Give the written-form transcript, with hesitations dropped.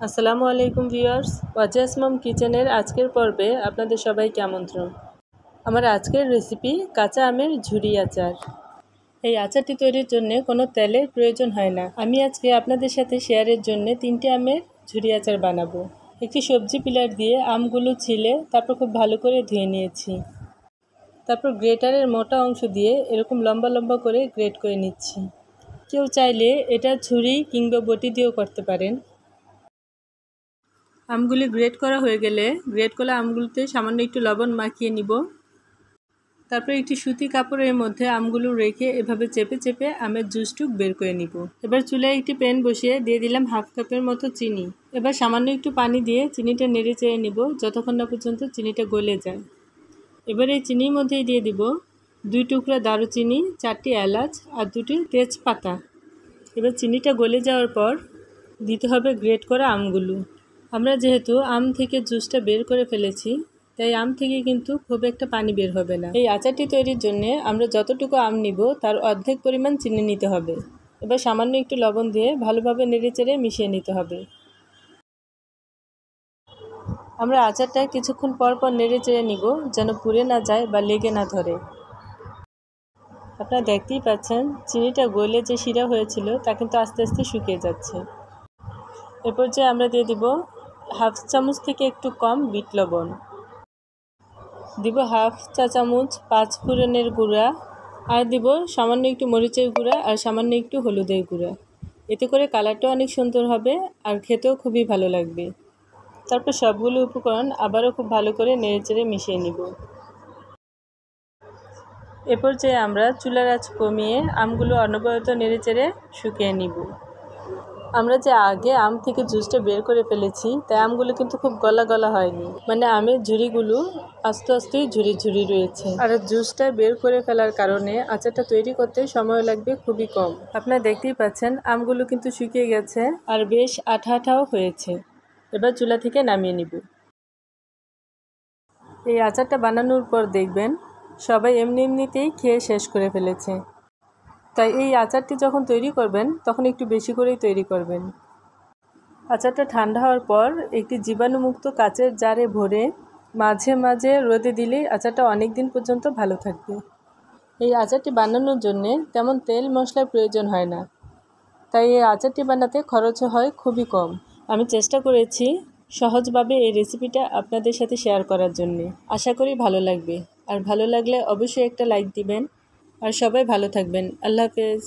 আসসালামু আলাইকুম ভিউয়ার্স, ওয়াজাস মম কিচেনের আজকের পর্বে আপনাদের সবাইকে আমন্ত্রণ। আমার আজকের রেসিপি কাঁচা আমের ঝুরি আচার। এই আচারটি তৈরির জন্য কোনো তেলের প্রয়োজন হয় না। আমি আজকে আপনাদের সাথে শেয়ারের জন্য 3টে আমের ঝুরি আচার বানাবো। একটি সবজি পিলার দিয়ে আমগুলো ছিলে তারপর খুব ভালো করে ধুয়ে নিয়েছি। তারপর গ্রেটারের মোটা অংশ দিয়ে এরকম লম্বা লম্বা করে গ্রেট করে নিচ্ছি। কেউ চাইলে এটা ছুরি কিংবা বটি দিয়েও করতে পারেন। আমগুলি গ্রেট করা হয়ে গেলে গ্রেট করা আমগুলোতে সামান্য একটু লবণ মাখিয়ে নিব। তারপর একটি সুতি কাপড়ের মধ্যে আমগুলো রেখে এভাবে চেপে চেপে আমের জুসটুক বের করে নিব। এবার চুলায় একটি প্যান বসিয়ে দিয়ে দিলাম হাফ কাপের মতো চিনি। এবার সামান্য একটু পানি দিয়ে চিনিটা নেড়ে চেড়ে নিব যতক্ষণ না পর্যন্ত চিনিটা গলে যায়। এবার এই চিনির মধ্যেই দিয়ে দিব 2 টুকরা দারুচিনি, 4টি এলাচ আর 2টি তেজপাতা। এবার চিনিটা গলে যাওয়ার পর দিতে হবে গ্রেট করা আমগুলো। আমরা যেহেতু আম থেকে জুসটা বের করে ফেলেছি, তাই আম থেকে কিন্তু খুব একটা পানি বের হবে না। এই আচারটি তৈরির জন্য আমরা যতটুকু আম নিব তার অর্ধেক পরিমাণ চিনি নিতে হবে। এবার সামান্য একটু লবণ দিয়ে ভালোভাবে নেড়েচেড়ে মিশিয়ে নিতে হবে। আমরা আচারটা কিছুক্ষণ পর পর নেড়েচেড়ে নিব যেন পুড়ে না যায় বা লেগে না ধরে। আপনারা দেখতেই পাচ্ছেন চিনিটা গলে যে শিরা হয়েছিল তা কিন্তু আস্তে আস্তে শুকিয়ে যাচ্ছে। এরপর যে আমরা দিয়ে দিব হাফ চামচ থেকে একটু কম বিট লবণ, দিব হাফ চা চামচ 5 ফোড়নের গুঁড়া, আর দিব সামান্য একটু মরিচের গুঁড়া আর সামান্য একটু হলুদের গুঁড়া। এতে করে কালারটাও অনেক সুন্দর হবে আর খেতেও খুবই ভালো লাগবে। তারপর সবগুলো উপকরণ আবারও খুব ভালো করে নেড়েচেড়ে মিশিয়ে নিব। এরপর যে আমরা চুলার আঁচ কমিয়ে আমগুলো অনবরত নেড়েচেড়ে শুকিয়ে নিব। আমরা যে আগে আম থেকে জুসটা বের করে ফেলেছি তাই আমগুলো কিন্তু খুব গলা গলা হয়নি, মানে আমের ঝুরিগুলো আস্তে আস্তেই ঝুরি ঝুরি রয়েছে। আর জুসটা বের করে ফেলার কারণে আচারটা তৈরি করতে সময় লাগবে খুবই কম। আপনারা দেখতেই পাচ্ছেন আমগুলো কিন্তু শুকিয়ে গেছে আর বেশ আঠা আঠাও হয়েছে। এবার চুলা থেকে নামিয়ে নিব। এই আচারটা বানানোর পর দেখবেন সবাই এমনিতেই খেয়ে শেষ করে ফেলেছে। তাই এই আচারটি যখন তৈরি করবেন তখন একটু বেশি করেই তৈরি করবেন। আচারটা ঠান্ডা হওয়ার পর একটি জীবাণুমুক্ত কাচের জারে ভরে মাঝে মাঝে রোদে দিলেই আচারটা অনেক দিন পর্যন্ত ভালো থাকবে। এই আচারটি বানানোর জন্যে তেমন তেল মশলার প্রয়োজন হয় না, তাই এই আচারটি বানাতে খরচও হয় খুবই কম। আমি চেষ্টা করেছি সহজভাবে এই রেসিপিটা আপনাদের সাথে শেয়ার করার জন্যে। আশা করি ভালো লাগবে, আর ভালো লাগলে অবশ্যই একটা লাইক দিবেন। আর সবাই ভালো থাকবেন। আল্লাহ হাফেজ।